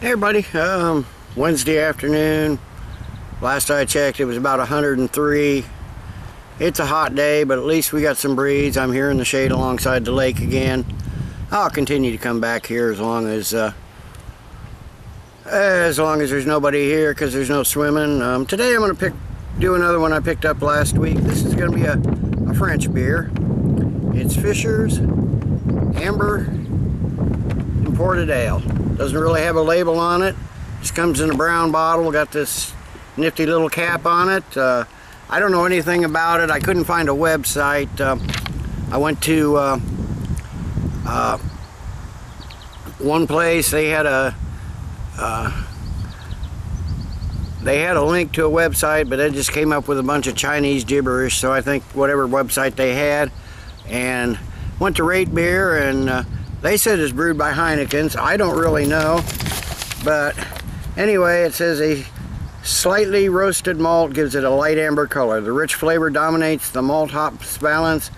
Hey everybody, Wednesday afternoon. Last I checked it was about 103. It's a hot day, but at least we got some breeze. I'm here in the shade alongside the lake again. I'll continue to come back here as long as there's nobody here, because there's no swimming. Today I'm going to do another one I picked up last week. This is going to be a French beer. It's Fischer's Amber Imported Ale. Doesn't really have a label on it. Just comes in a brown bottle. Got this nifty little cap on it. I don't know anything about it. I couldn't find a website. I went to one place. They had a link to a website, but it just came up with a bunch of Chinese gibberish. So I think whatever website they had, and went to rate beer, and they said it's brewed by Heineken's. I don't really know, but anyway, it says a slightly roasted malt gives it a light amber color. The rich flavor dominates the malt hops balance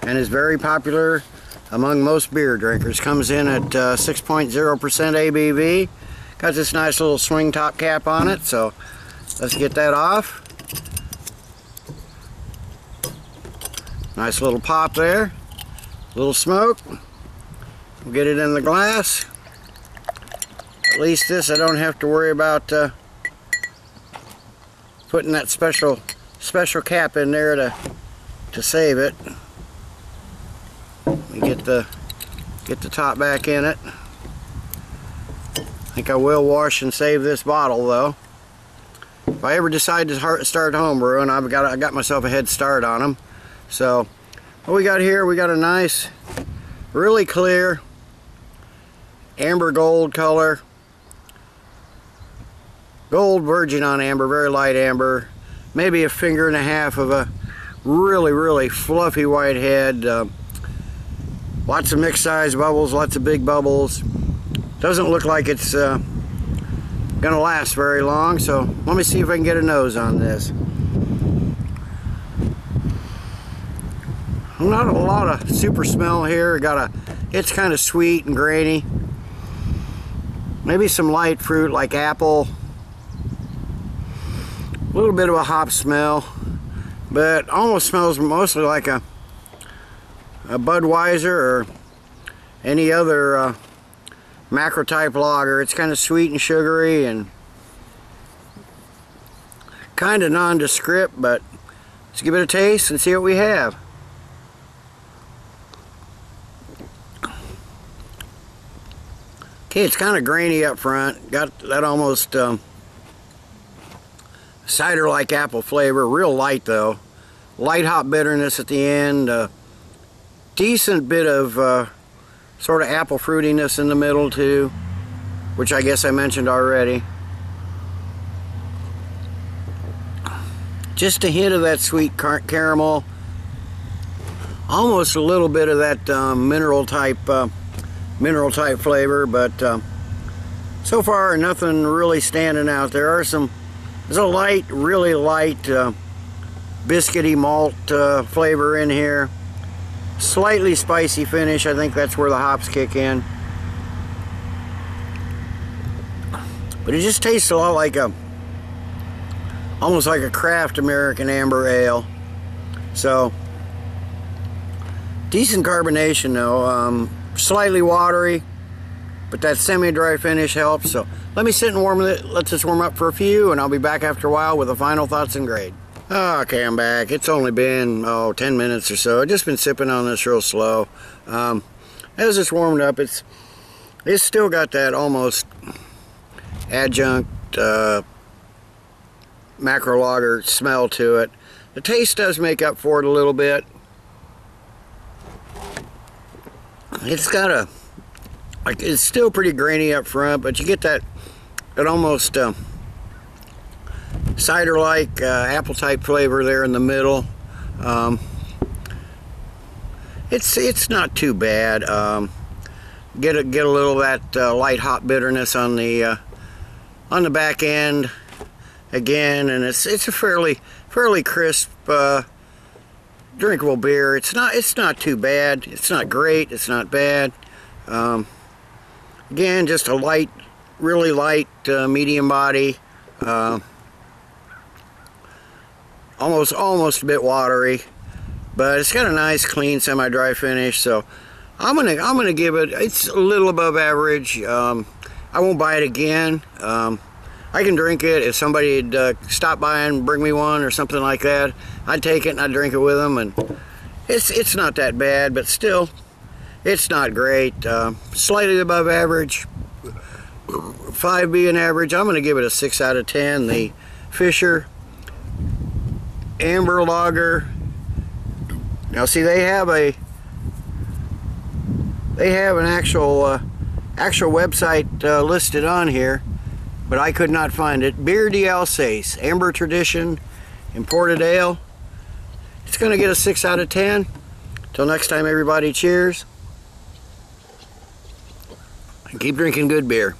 and is very popular among most beer drinkers. Comes in at 6.0% ABV. Got this nice little swing top cap on it, so let's get that off. Nice little pop there. Little smoke. We'll get it in the glass. At least this I don't have to worry about putting that special cap in there to save it. We get the top back in it. I think I will wash and save this bottle though. If I ever decide to start homebrewing, I got myself a head start on them. So what we got here, we got a nice, really clear amber gold color. Gold virgin on amber, very light amber. Maybe a finger and a half of a really fluffy white head. Lots of mixed size bubbles, lots of big bubbles. Doesn't look like it's gonna last very long, so let me see if I can get a nose on this. Not a lot of super smell here. It's kind of sweet and grainy. Maybe some light fruit like apple. A little bit of a hop smell, but almost smells mostly like a Budweiser or any other macro type lager. It's kind of sweet and sugary and kind of nondescript, but let's give it a taste and see what we have. Okay, it's kind of grainy up front. Got that almost cider-like apple flavor. Real light though. Light hop bitterness at the end. Decent bit of sort of apple fruitiness in the middle too, which I guess I mentioned already. Just a hint of that sweet caramel. Almost a little bit of that mineral type flavor, but so far nothing really standing out. There's a light, really light biscuity malt flavor in here. Slightly spicy finish. I think that's where the hops kick in. But it just tastes a lot like almost like a craft American amber ale. So decent carbonation though. Slightly watery, but that semi-dry finish helps. So let me sit and let this warm up for a few, and I'll be back after a while with the final thoughts and grade. Okay, I'm back. It's only been 10 minutes or so. I've just been sipping on this real slow. As it's warmed up, it's still got that almost adjunct macro lager smell to it. The taste does make up for it a little bit. It's got it's still pretty grainy up front, but you get that almost cider-like apple type flavor there in the middle. It's not too bad. Get a little of that light hop bitterness on the back end again, and it's a fairly crisp drinkable beer. It's not too bad. It's not great. It's not bad. Again, just a light really light, medium body, almost a bit watery, but it's got a nice, clean, semi-dry finish. So I'm gonna give it. It's a little above average. I won't buy it again. I can drink it if somebody'd stop by and bring me one or something like that. I'd take it and I'd drink it with them, and it's not that bad, but still, it's not great. Slightly above average. 5 being average. I'm going to give it a 6 out of 10. The Fischer Amber Lager. Now see, they have an actual website listed on here, but I could not find it. Bière d'Alsace, Amber Tradition, Imported Ale. It's going to get a 6 out of 10. Till next time, everybody, cheers. And keep drinking good beer.